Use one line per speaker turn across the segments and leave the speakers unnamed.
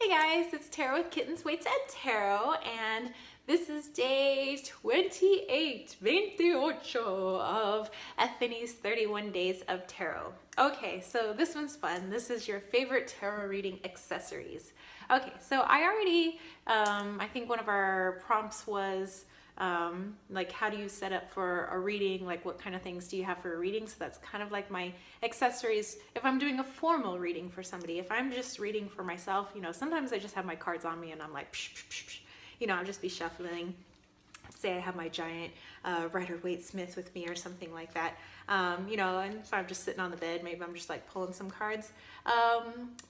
Hey guys, it's Tarot with Kittens, Weights, and Tarot, and this is day 28 of Athene's 31 Days of Tarot. Okay, so this one's fun. This is your favorite tarot reading accessories. Okay, so I already, I think one of our prompts was like how do you set up for a reading, like what kind of things do you have for a reading. So that's kind of like my accessories if I'm doing a formal reading for somebody. If I'm just reading for myself, sometimes I just have my cards on me and I'm like psh, psh, psh, psh. I'll just be shuffling. Say I have my giant Rider-Waite Smith with me or something like that. And if I'm just sitting on the bed, maybe I'm just like pulling some cards.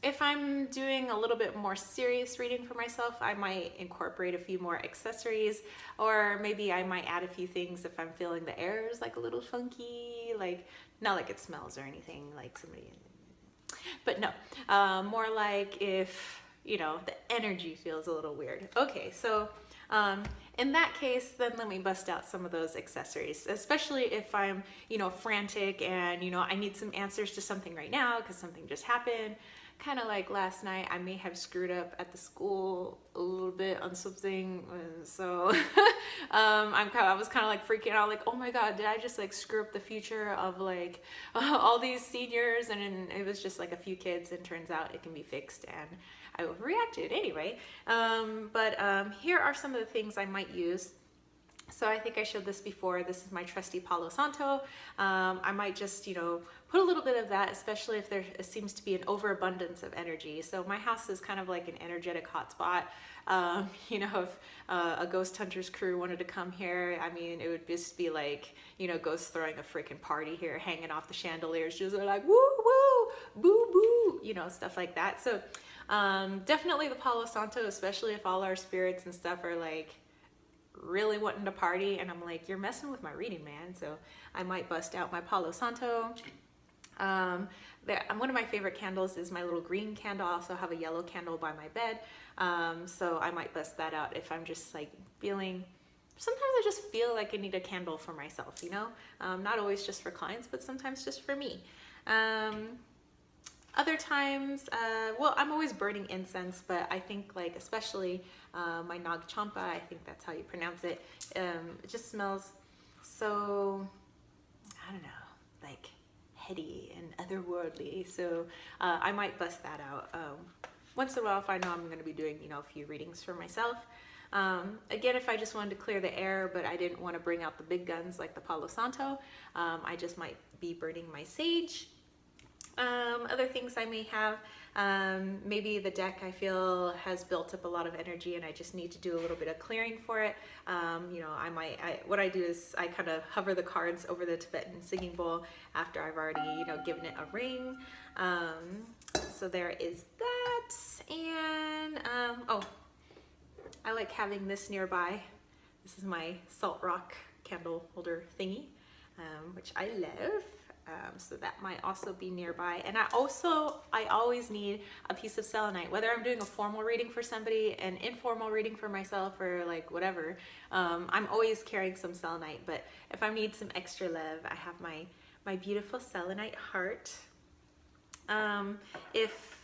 If I'm doing a little bit more serious reading for myself, I might incorporate a few more accessories, or maybe I might add a few things if I'm feeling the air is like a little funky, like not like it smells or anything like somebody, but no, more like if, the energy feels a little weird. Okay, so in that case, then let me bust out some of those accessories, especially if I'm, frantic and, I need some answers to something right now because something just happened. Kind of like last night, I may have screwed up at the school a little bit on something. So I was kind of like freaking out, like, oh my God, did I just like screw up the future of like all these seniors? And it was just like a few kids, and turns out it can be fixed, and I overreacted anyway. Here are some of the things I might use. So I think I showed this before. This is my trusty Palo Santo. I might just, put a little bit of that, especially if there seems to be an overabundance of energy. So my house is kind of like an energetic hotspot. If a ghost hunter's crew wanted to come here, I mean, it would just be like, ghosts throwing a freaking party here, hanging off the chandeliers, just like woo woo, boo boo, stuff like that. So definitely the Palo Santo, especially if all our spirits and stuff are like really wanting to party, and I'm like, you're messing with my reading, man. So I might bust out my Palo Santo. One of my favorite candles is my little green candle. I also have a yellow candle by my bed. So I might bust that out if I'm just like feeling, sometimes I just feel like I need a candle for myself, not always just for clients, but sometimes just for me. Other times, I'm always burning incense, but I think like especially my Nag Champa, I think that's how you pronounce it, it just smells so, I don't know, like heady and otherworldly. So I might bust that out once in a while if I know I'm going to be doing, a few readings for myself. Again, if I just wanted to clear the air, but I didn't want to bring out the big guns like the Palo Santo, I just might be burning my sage. Other things I may have, maybe the deck I feel has built up a lot of energy and I just need to do a little bit of clearing for it. What I do is I kind of hover the cards over the Tibetan singing bowl after I've already, given it a ring. So there is that. And, I like having this nearby. This is my salt rock candle holder thingy, which I love. So that might also be nearby. And I always need a piece of selenite, whether I'm doing a formal reading for somebody, an informal reading for myself, or like whatever. I'm always carrying some selenite, but if I need some extra love, I have my beautiful selenite heart. If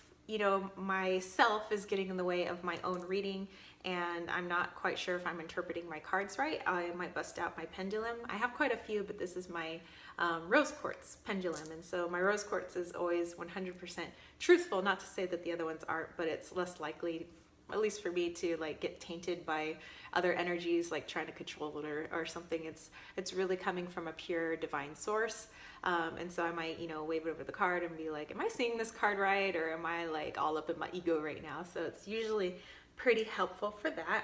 myself is getting in the way of my own reading and I'm not quite sure if I'm interpreting my cards right, I might bust out my pendulum. I have quite a few, but this is my rose quartz pendulum, and so my rose quartz is always 100% truthful. Not to say that the other ones aren't, but it's less likely, at least for me, to like get tainted by other energies, like trying to control it or something. It's really coming from a pure divine source. And so I might, wave it over the card and be like, am I seeing this card right? Or am I like all up in my ego right now? So it's usually pretty helpful for that.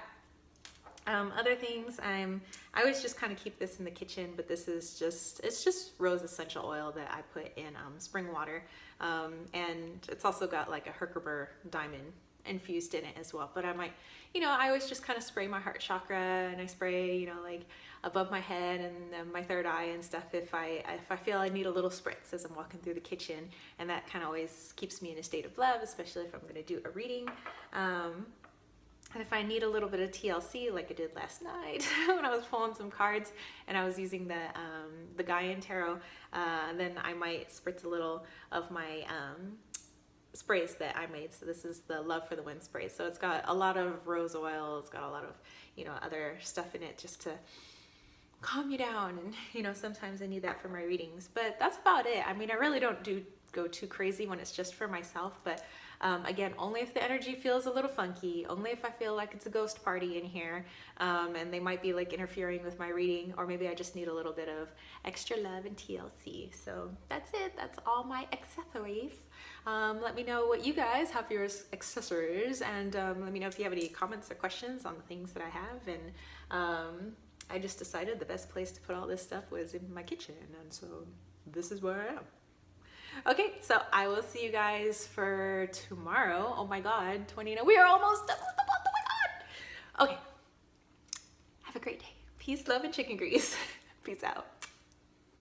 Other things, I always just kind of keep this in the kitchen, but this is it's just rose essential oil that I put in spring water. And it's also got like a Herkimer diamond infused in it as well. But I might, I always just kind of spray my heart chakra, and I spray, like above my head and my third eye and stuff if I feel I need a little spritz as I'm walking through the kitchen. And that kind of always keeps me in a state of love, especially if I'm going to do a reading. And if I need a little bit of TLC, like I did last night when I was pulling some cards and I was using the Gaian Tarot, then I might spritz a little of my sprays that I made. So this is the Love for the Wind spray. So it's got a lot of rose oil. It's got a lot of, you know, other stuff in it just to calm you down. And, you know, sometimes I need that for my readings, but that's about it. I mean, I really don't go too crazy when it's just for myself, but again, only if the energy feels a little funky, only if I feel like it's a ghost party in here, and they might be like interfering with my reading, or maybe I just need a little bit of extra love and TLC. So that's it. That's all my accessories. Let me know what you guys have for your accessories, and let me know if you have any comments or questions on the things that I have. And I just decided the best place to put all this stuff was in my kitchen, and so this is where I am. Okay, so I will see you guys for tomorrow. Oh my God, 29. We are almost done with the month. Oh my God. Okay. Have a great day. Peace, love, and chicken grease. Peace out.